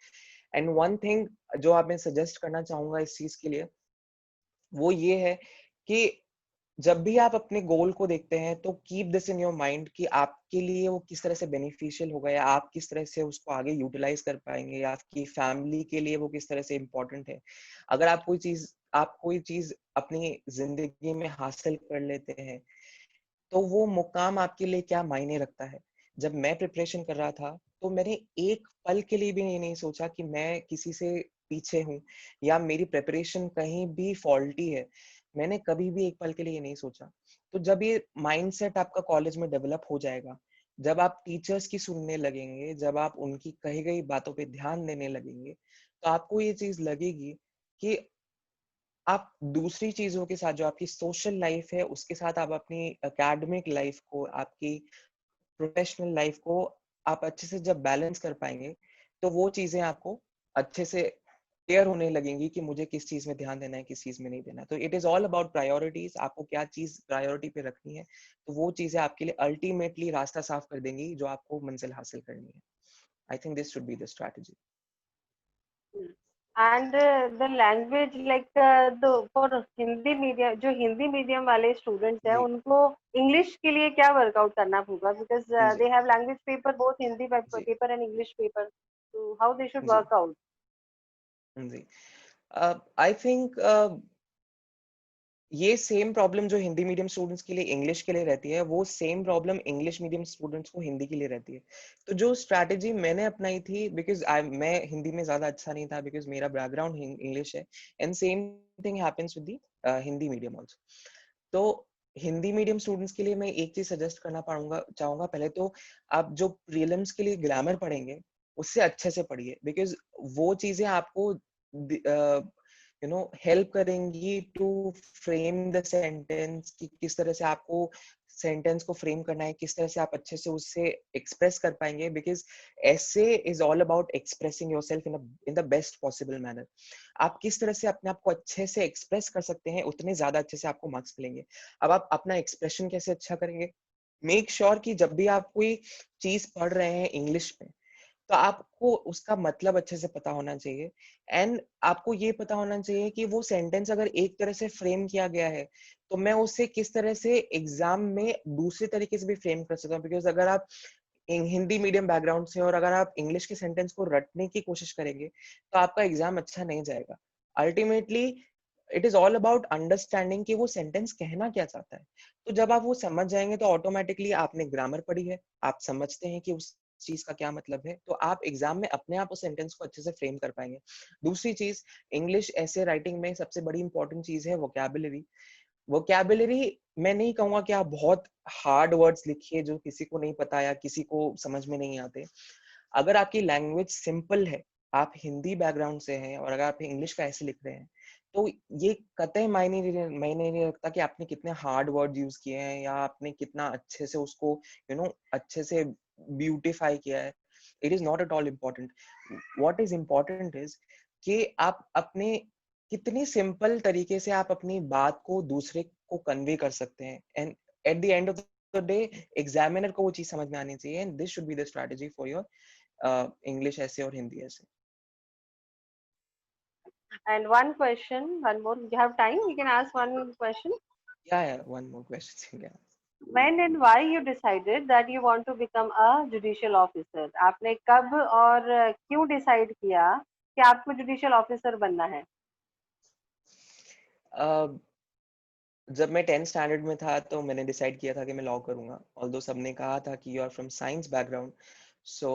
एंड वन थिंग जो आप मैं सजेस्ट करना चाहूंगा इस चीज के लिए, वो ये है कि जब भी आप अपने गोल को देखते हैं तो keep this in your mind कि आपके लिए वो किस तरह से बेनिफिशियल होगा, या आप किस तरह से उसको आगे यूटिलाइज कर पाएंगे, या आपकी फैमिली के लिए वो किस तरह से इम्पोर्टेंट है। अगर आप कोई चीज अपनी जिंदगी में हासिल कर लेते हैं, तो वो मुकाम आपके लिए क्या मायने रखता है। जब मैं प्रिपरेशन कर रहा था, तो मैंने एक पल के लिए भी ये नहीं सोचा कि मैं किसी से पीछे हूँ या मेरी प्रिपरेशन कहीं भी फॉल्टी है। मैंने कभी भी एक पल के लिए ये नहीं सोचा। तो जब ये माइंडसेट आपका कॉलेज में डेवलप हो जाएगा, जब आप टीचर्स की सुनने लगेंगे, जब आप उनकी कही गई बातों पे ध्यान देने लगेंगे, तो आपको ये चीज लगेगी कि आप दूसरी चीजों के साथ, जो आपकी सोशल लाइफ है, उसके साथ आप अपनी एकेडमिक लाइफ को, आपकी प्रोफेशनल लाइफ को आप अच्छे से जब बैलेंस कर पाएंगे, तो वो चीजें आपको अच्छे से क्लियर होने लगेंगी कि मुझे किस चीज में ध्यान देना है, किस चीज में नहीं देना है। तो it is all about priorities. आपको क्या चीज प्रायोरिटी पे रखनी है, तो वो चीजें आपके लिए अल्टीमेटली रास्ता साफ कर देंगी जो आपको मंजिल हासिल करनी है। I think this should be the strategy. And the language, like the for Hindi medium, जो हिंदी मीडियम वाले स्टूडेंट्स हैं जी उनको इंग्लिश के लिए क्या वर्कआउट करना होगा, बिकॉज जी they have language paper, both Hindi जी पेपर एंड इंग्लिश पेपर, तो हाउ दे शुड जी वर्क आउट? जी आई थिंक ये सेम प्रॉब्लम जो हिंदी मीडियम स्टूडेंट्स के लिए इंग्लिश के लिए रहती है, वो same problem English medium students को हिंदी के लिए रहती है। तो जो स्ट्रैटेजी मैंने अपनाई थी, बिकॉज मैं हिंदी में ज्यादा अच्छा नहीं था, बिकॉज मेरा बैकग्राउंड इंग्लिश है, and same thing happens with the Hindi medium also. तो हिंदी मीडियम स्टूडेंट्स के लिए मैं एक चीज सजेस्ट करना चाहूंगा। पहले तो आप जो प्रीलिम्स के लिए ग्रामर पढ़ेंगे, उससे अच्छे से पढ़िए, बिकॉज वो चीजें आपको हेल्प करेंगी टू फ्रेम द सेंटेंस, कि किस तरह से आपको सेंटेंस को फ्रेम करना है, किस तरह से आप अच्छे से उससे एक्सप्रेस कर पाएंगे। बिकॉज ऐसे is all about expressing yourself in the best possible manner. आप किस तरह से अपने आप को अच्छे से एक्सप्रेस कर सकते हैं, उतने ज्यादा अच्छे से आपको मार्क्स मिलेंगे। अब आप अपना एक्सप्रेशन कैसे अच्छा करेंगे, मेक श्योर कि जब भी आप कोई चीज पढ़ रहे हैं इंग्लिश में, तो आपको उसका मतलब अच्छे से पता होना चाहिए। एंड आपको ये पता होना चाहिए कि वो सेंटेंस अगर एक तरह से फ्रेम किया गया है, तो मैं उसे किस तरह से एग्जाम में दूसरे तरीके से भी फ्रेम कर सकता हूँ। बिकॉज अगर आप हिंदी मीडियम बैकग्राउंड से और अगर आप इंग्लिश के सेंटेंस को रटने की कोशिश करेंगे, तो आपका एग्जाम अच्छा नहीं जाएगा। Ultimately it is all about understanding कि वो सेंटेंस कहना क्या चाहता है। तो जब आप वो समझ जाएंगे, तो ऑटोमेटिकली आपने ग्रामर पढ़ी है, आप समझते हैं कि उस चीज का क्या मतलब है, तो आप एग्जाम में अपने आप उस सेंटेंस को अच्छे से फ्रेम कर पाएंगे। दूसरी चीज, इंग्लिश ऐसे राइटिंग में सबसे बड़ी इंपॉर्टेंट चीज है वोकैबुलरी। वोकैबुलरी, मैं नहीं कहूंगा कि आप बहुत हार्ड वर्ड्स लिखिए जो किसी को नहीं पता या किसी को समझ में नहीं आते। अगर आपकी लैंग्वेज सिंपल है, आप हिंदी बैकग्राउंड से हैं, और अगर आप इंग्लिश का ऐसे लिख रहे हैं, तो ये कतई मायने नहीं रखता कि आपने कितने हार्ड वर्ड यूज किए हैं या आपने कितना अच्छे से उसको अच्छे से ब्यूटिफाई किया है। It is not at all important. What is important is कि आप अपने कितनी सिंपल तरीके से आप अपनी बात को दूसरे को कन्वे कर सकते हैं। And at the end of the day examiner को वो चीज समझ में आनी चाहिए। And this should be the strategy for your English ऐसे और हिंदी ऐसे। And one question, one more, you have time, we can ask one question. Yeah, one more question. Yeah. When and why you decided that you want to become a judicial officer? आपने कब और क्यों decide किया कि आपको judicial officer बनना है? जब मैं 10th स्टैंडर्ड में था, तो मैंने डिसाइड किया था कि मैं लॉ करूंगा। ऑल्दो सबने कहा था कि you are from science background, so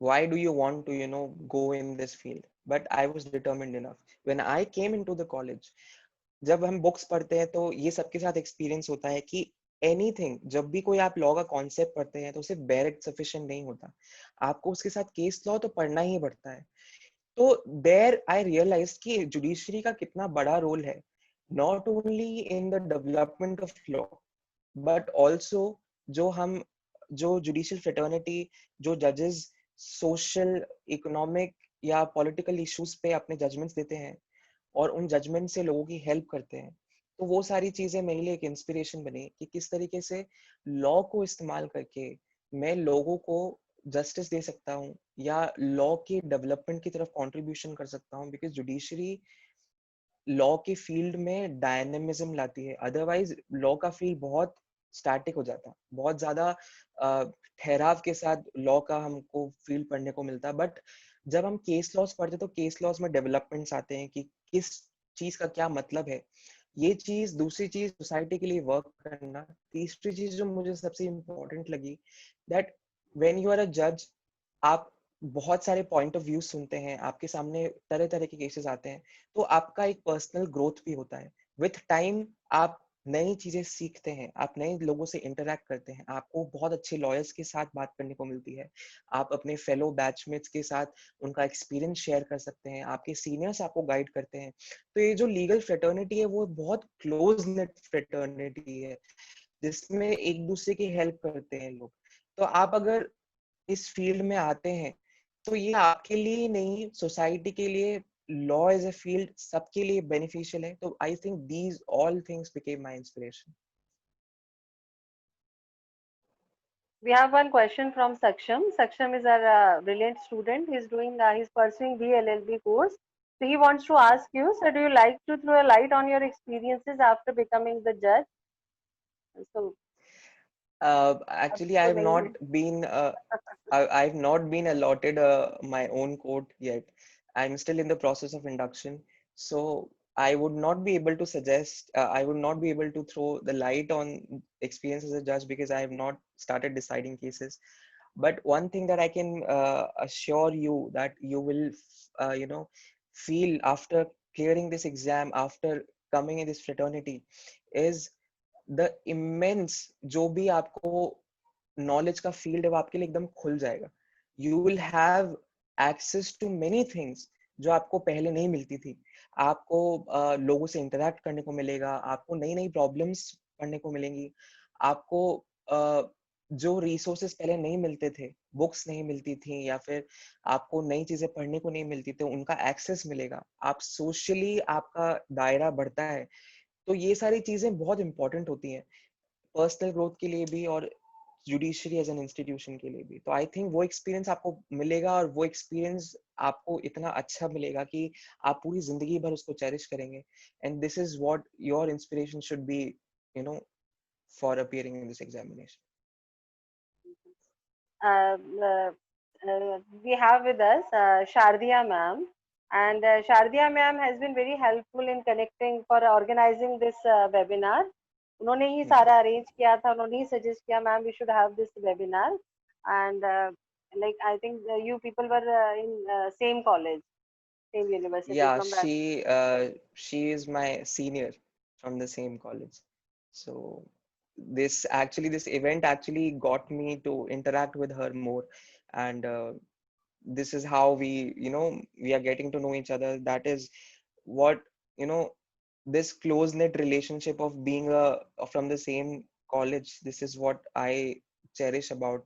why do you want to go in this field? But I was determined enough. When I came into the college, जब हम बुक्स पढ़ते हैं, तो ये सबके साथ एक्सपीरियंस होता है कि एनीथिंग, जब भी कोई आप लॉ का कॉन्सेप्ट पढ़ते हैं तो सिर्फ डायरेक्ट सफिशिएंट नहीं होता, आपको उसके साथ केस लॉ तो पढ़ना ही पड़ता है। तो देयर आई रियलाइज कि जुडिशरी का कितना बड़ा रोल है, not only in the development of law but also जो हम जो जुडिशियल फ्रेटर्निटी, जो जजेस सोशल, इकोनॉमिक या पॉलिटिकल इश्यूज पे अपने जजमेंट्स देते हैं और उन जजमेंट से लोगों की हेल्प करते हैं, तो वो सारी चीजें मेरे लिए एक इंस्पिरेशन बनी कि किस तरीके से लॉ को इस्तेमाल करके मैं लोगों को जस्टिस दे सकता हूँ या लॉ के डेवलपमेंट की तरफ कंट्रीब्यूशन कर सकता हूँ, बिकॉज जुडिशरी लॉ के फील्ड में डायनेमिज्म लाती है। अदरवाइज लॉ का फील्ड बहुत स्टैटिक हो जाता, बहुत ज्यादा ठहराव के साथ लॉ का हमको फील्ड पढ़ने को मिलता। बट जब हम केस लॉस पढ़ते तो केस लॉस में डेवलपमेंट्स आते हैं कि किस चीज का क्या मतलब है, ये चीज। दूसरी चीज सोसाइटी के लिए वर्क करना। तीसरी चीज जो मुझे सबसे इम्पोर्टेंट लगी, that when you are a जज, आप बहुत सारे पॉइंट ऑफ व्यू सुनते हैं, आपके सामने तरह तरह के केसेस आते हैं, तो आपका एक पर्सनल ग्रोथ भी होता है। विथ टाइम आप नई चीजें सीखते हैं, आप नए लोगों से इंटरेक्ट करते हैं, आपको बहुत अच्छे लॉयर्स के साथ बात करने को मिलती है, आप अपने फेलो बैचमेट्स के साथ उनका एक्सपीरियंस शेयर कर सकते हैं, आपके सीनियर्स आपको गाइड करते हैं। तो ये जो लीगल फ्रेटर्निटी है वो बहुत क्लोज नेट फ्रेटर्निटी है, जिसमें एक दूसरे की हेल्प करते हैं लोग। तो आप अगर इस फील्ड में आते हैं तो ये आपके लिए ही नहीं, सोसाइटी के लिए लॉ एज अ फील्ड सबके लिए बेनिफिशियल है। तो I think these all things became my inspiration. We have one question from Saksham. Saksham is our brilliant student. He's pursuing BLLB course. So he wants to ask you, so do you like to throw a light on your experiences after becoming the judge? So, Actually, I have not been I've not been allotted my own court yet. I'm still in the process of induction, so I would not be able to suggest. I would not be able to throw the light on experience as a judge because I have not started deciding cases. But one thing that I can assure you that you will, feel after clearing this exam, after coming in this fraternity, is the immense, जो भी आपको knowledge का field है वो आपके लिए एकदम खुल जाएगा। You will have access to many things जो आपको पहले नहीं मिलती थी। आपको लोगों से इंटरेक्ट करने को मिलेगा, आपको नई नई प्रॉब्लम्स पढ़ने को मिलेंगी, आपको जो रिसोर्सेस पहले नहीं मिलते थे, बुक्स नहीं मिलती थी या फिर आपको नई चीजें पढ़ने को नहीं मिलती थी, उनका एक्सेस मिलेगा। आप सोशली आपका दायरा बढ़ता है। तो ये सारी चीजें बहुत इंपॉर्टेंट होती हैं पर्सनल ग्रोथ के लिए भी और जुडिशरी एज एन इंस्टीट्यूशन के लिए भी। तो आई थिंक वो एक्सपीरियंस आपको मिलेगा और वो एक्सपीरियंस आपको इतना अच्छा मिलेगा कि आप पूरी जिंदगी भर उसको चेरिश करेंगे। And this is what your inspiration should be, you know, for appearing in this examination. uh, uh, we have with us Shardia ma'am, and Shardia ma'am has been very helpful in connecting for organizing this webinar. उन्होंने ही सारा arrange किया था, उन्होंने ही suggest किया ma'am we should have this webinar, and like I think you people were in same college, same university Yeah, from she is my senior from the same college. So this event actually got me to interact with her more, and this is how we are getting to know each other. That is what, you know, this close knit relationship of being from the same college. This is what I cherish about,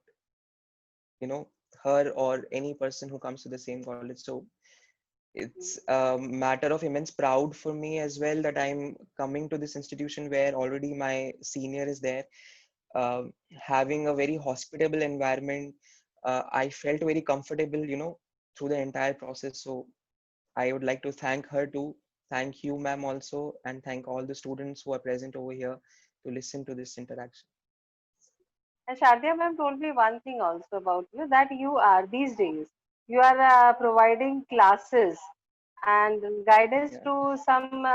you know, her or any person who comes to the same college. So it's a matter of immense proud for me as well that I'm coming to this institution where already my senior is there, having a very hospitable environment. I felt very comfortable, through the entire process. So I would like to thank her too. Thank you, ma'am, also, and thank all the students who are present over here to listen to this interaction. And Shardia ma'am told me one thing also about you, that you are these days you are providing classes and guidance Yeah, to some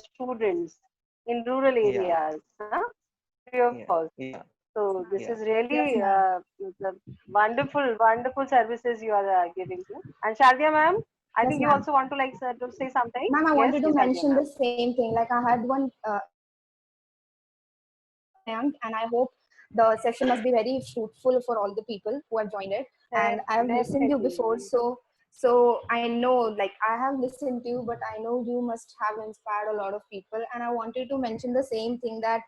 students in rural yeah, areas, huh? Free of yeah, cost. yeah, So this yeah. is Yes, really ma'am. the wonderful services you are giving to. And Shardia ma'am, I Yes, think you ma'am. also want to to say something. Ma'am, I Yes, wanted to yes, Shardia mention ma'am. the same thing. Like I had one Mayank, and I hope the session must be very fruitful for all the people who have joined it. And I have listened to you before, so I know, like, I have listened to you, but I know you must have inspired a lot of people. And I wanted to mention the same thing, that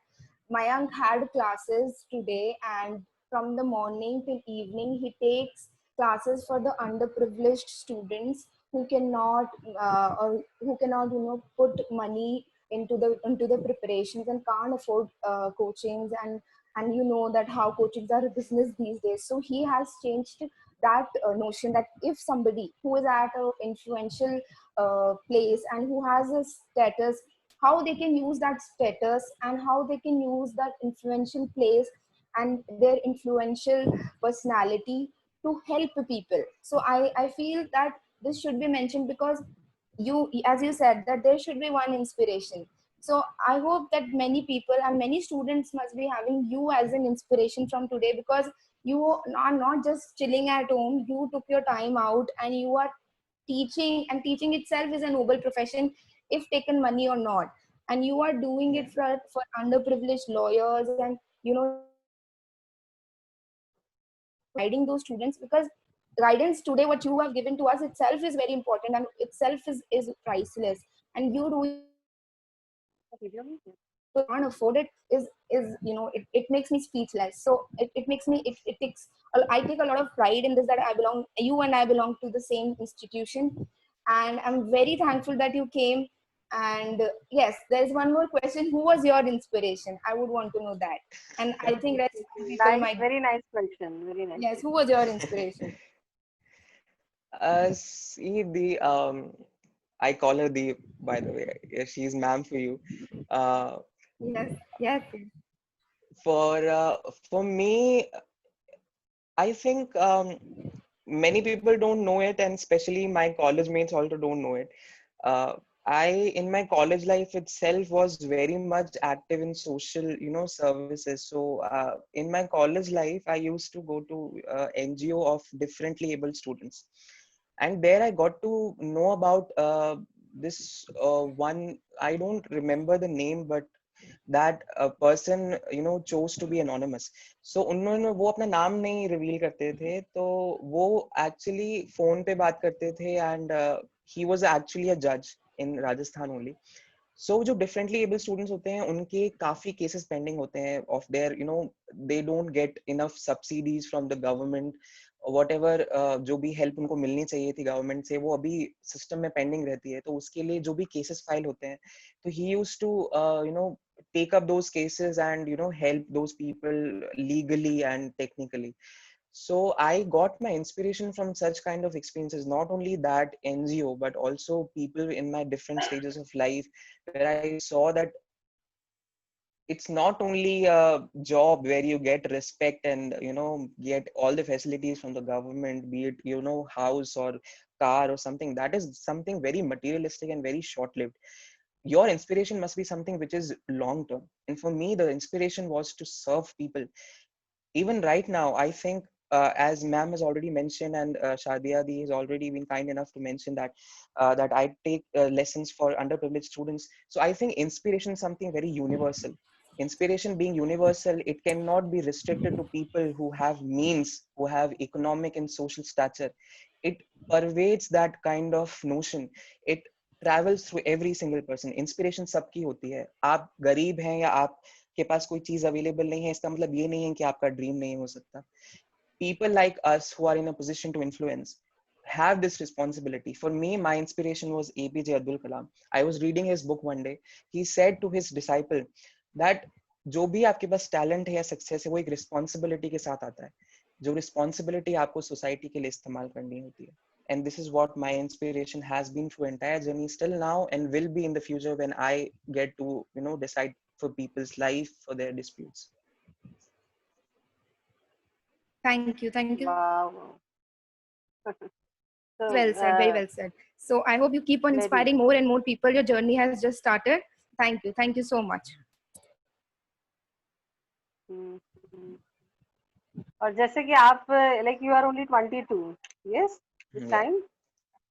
Mayank had classes today, and from the morning till evening, he takes classes for the underprivileged students who cannot, or who cannot, put money into the preparations and can't afford coachings, and you know that how coachings are a business these days. So he has changed that notion, that if somebody who is at an influential place and who has a status, how they can use that status and how they can use that influential place and their influential personality to help people. So I feel that this should be mentioned, because you, as you said, that there should be one inspiration. So I hope that many people and many students must be having you as an inspiration from today, because you are not just chilling at home. You took your time out and you are teaching, and teaching itself is a noble profession if taken money or not. And you are doing Yeah. it for underprivileged lawyers, and guiding those students, because guidance today what you have given to us itself is very important, and itself is priceless. And you doing can't afford it is it makes me speechless. So it makes me, it takes, I take a lot of pride in this, that you and I belong to the same institution. And I'm very thankful that you came. And yes, there's one more question: who was your inspiration? I would want to know that. And I think that people Nice, might, very nice question. Very nice. yes, who was your inspiration? See, I call her the, by the way, yeah, she's ma'am for you. Uh, Yes, yes. for me, I think many people don't know it, and especially my college mates also don't know it. Uh, I, in my college life itself, was very much active in social, services. So in my college life, I used to go to NGO of differently able students, and there I got to know about this one. I don't remember the name, but that person chose to be anonymous. So उन्होंने वो अपना नाम नहीं reveal करते थे, तो वो actually phone पे बात करते थे, and he was actually a judge in Rajasthan only. So जो differently able students होते हैं, उनके काफी cases pending होते हैं of their, they don't get enough subsidies from the government, whatever जो भी help उनको मिलनी चाहिए थी government से, वो अभी system में pending रहती है. तो उसके लिए जो भी cases file होते हैं, तो he used to take up those cases and help those people legally and technically. So I got my inspiration from such kind of experiences, not only that NGO, but also people in my different stages of life, where I saw that it's not only a job where you get respect and get all the facilities from the government, be it house or car or something. That is something very materialistic and very short lived. Your inspiration must be something which is long term, and for me the inspiration was to serve people. Even right now, I think, as ma'am has already mentioned, and Shadia Di has already been kind enough to mention that that I take lessons for underprivileged students. So I think inspiration is something very universal. Inspiration being universal, it cannot be restricted to people who have means, who have economic and social stature. It pervades that kind of notion. It travels through every single person. Inspiration सबकी होती है. आप गरीब हैं या आप के पास कोई चीज अवेलेबल नहीं है, इसका मतलब ये नहीं है कि आपका ड्रीम नहीं हो सकता. People like us who are in a position to influence have this responsibility. For me, my inspiration was APJ Abdul Kalam. I was reading his book one day. He said to his disciple that जो भी आपके पास talent है या success है, वो एक responsibility के साथ आता है, जो रिस्पॉन्सिबिलिटी आपको सोसाइटी के लिए इस्तेमाल करनी होती है. And this is what my inspiration has been through entire journey still now, and will be in the future when I get to decide for people's life, for their disputes. Thank you. Thank you. Wow. So, Well said. Very well said. So I hope you keep on inspiring more and more people. Your journey has just started. Thank you. Thank you so much. और जैसे कि आप like you are only 22, yes, this Yeah. time,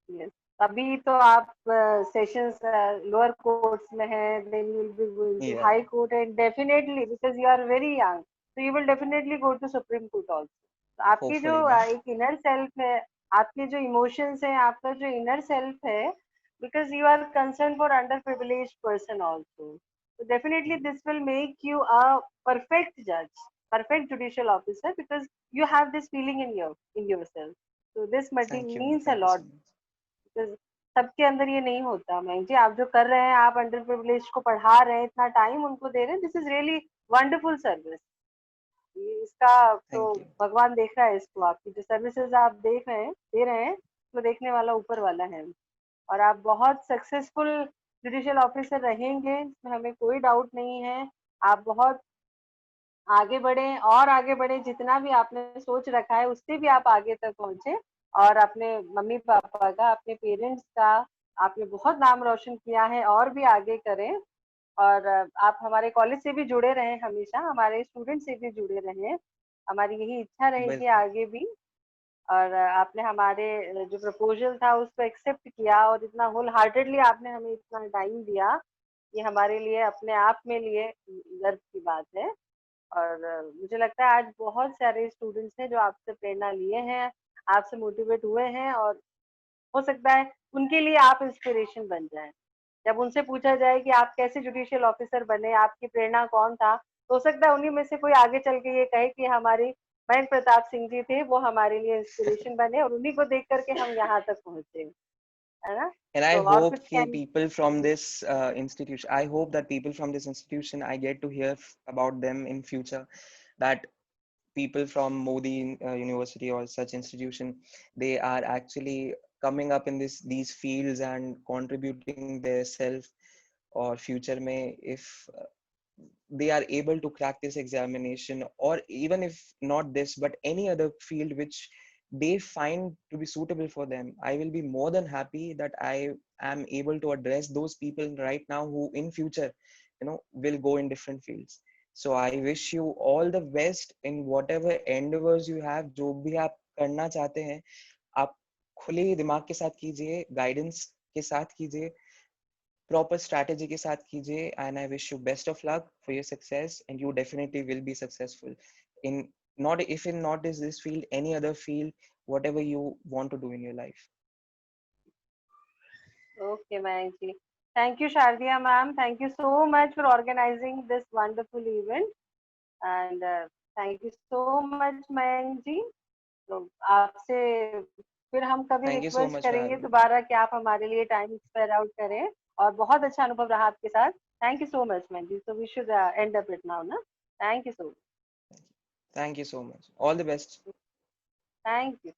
yes. अभी तो आप sessions lower courts में हैं, then you will be going to Yeah, high court, and definitely because you are very young, so you will definitely go to supreme court also. तो आपकी जो hopefully, ma'am. एक inner self है, आपके जो emotions हैं, आपका जो इनर सेल्फ है, because you are concerned for underprivileged person also, so definitely this will make you a perfect judge, perfect judicial officer, because you have this feeling in yourself. So this Thank you, ma'am. means a Thank you so lot, much. because सबके अंदर ये नहीं होता। Ma'am जी, आप जो कर रहे हैं, आप अंडर प्रिविलेज को पढ़ा रहे हैं, इतना टाइम उनको दे रहे हैं, this is really wonderful service. इसका तो Thank you. भगवान देख रहा है इसको, आपकी जो सर्विसेज आप देख रहे हैं, दे रहे हैं, तो देखने वाला ऊपर वाला है। और आप बहुत सक्सेसफुल जुडिशियल ऑफिसर रहेंगे, इसमें हमें कोई डाउट नहीं है। आप बहुत आगे बढ़े और आगे बढ़े, जितना भी आपने सोच रखा है उससे भी आप आगे तक पहुंचे, और अपने मम्मी पापा का, अपने पेरेंट्स का आपने बहुत नाम रोशन किया है, और भी आगे करें। और आप हमारे कॉलेज से भी जुड़े रहें, हमेशा हमारे स्टूडेंट से भी जुड़े रहें, हमारी यही इच्छा रहेगी बिल्कुल। आगे भी। और आपने हमारे जो प्रपोजल था उसको एक्सेप्ट किया, और इतना होल हार्टेडली आपने हमें इतना टाइम दिया, ये हमारे लिए अपने आप में लिए गर्व की बात है। और मुझे लगता है आज बहुत सारे स्टूडेंट्स हैं जो आपसे प्रेरणा लिए हैं, आपसे मोटिवेट हुए हैं, और हो सकता है उनके लिए आप इंस्पिरेशन बन जाएं। जब उनसे पूछा जाए कि आप कैसे जुडिशियल ऑफिसर बने, आपकी प्रेरणा कौन था, तो हो सकता है उन्हीं में से कोई आगे चल के ये कहे कि हमारी महेंद्र प्रताप सिंह जी थे, वो हमारे लिए इंस्पिरेशन बने, और उन्हीं को देख करके हम यहाँ तक पहुंचे, है ना? And I तो और hope कुछ कि people from this institution, I hope that people from this institution, I get to hear about them in future, that people from Modi University or such institution, they are actually coming up in these fields and contributing their self or future may, if they are able to crack this examination, or even if not this but any other field which they find to be suitable for them, I will be more than happy that I am able to address those people right now who in future, will go in different fields. So I wish you all the best in whatever endeavors you have, जो भी आप करना चाहते हैं, आप खुले दिमाग के साथ कीजिए, गाइडेंस के साथ कीजिए, proper strategy के साथ कीजिए, and I wish you best of luck for your success, and you definitely will be successful in, not if in not is this field, any other field, whatever you want to do in your life. Okay, Mayank ji. Thank you, Shardia ma'am. Thank you so much for organizing this wonderful event. And thank you so much, Mayank ji. तो आपसे फिर हम कभी Thank you so request much for करेंगे having me. दोबारा कि आप हमारे लिए टाइम स्पेयर आउट करें, और बहुत अच्छा अनुभव रहा आपके साथ। Thank you so much ma'am ji. So we should end up it now ना। Thank you so much. Thank you so much. All the best. Thank you.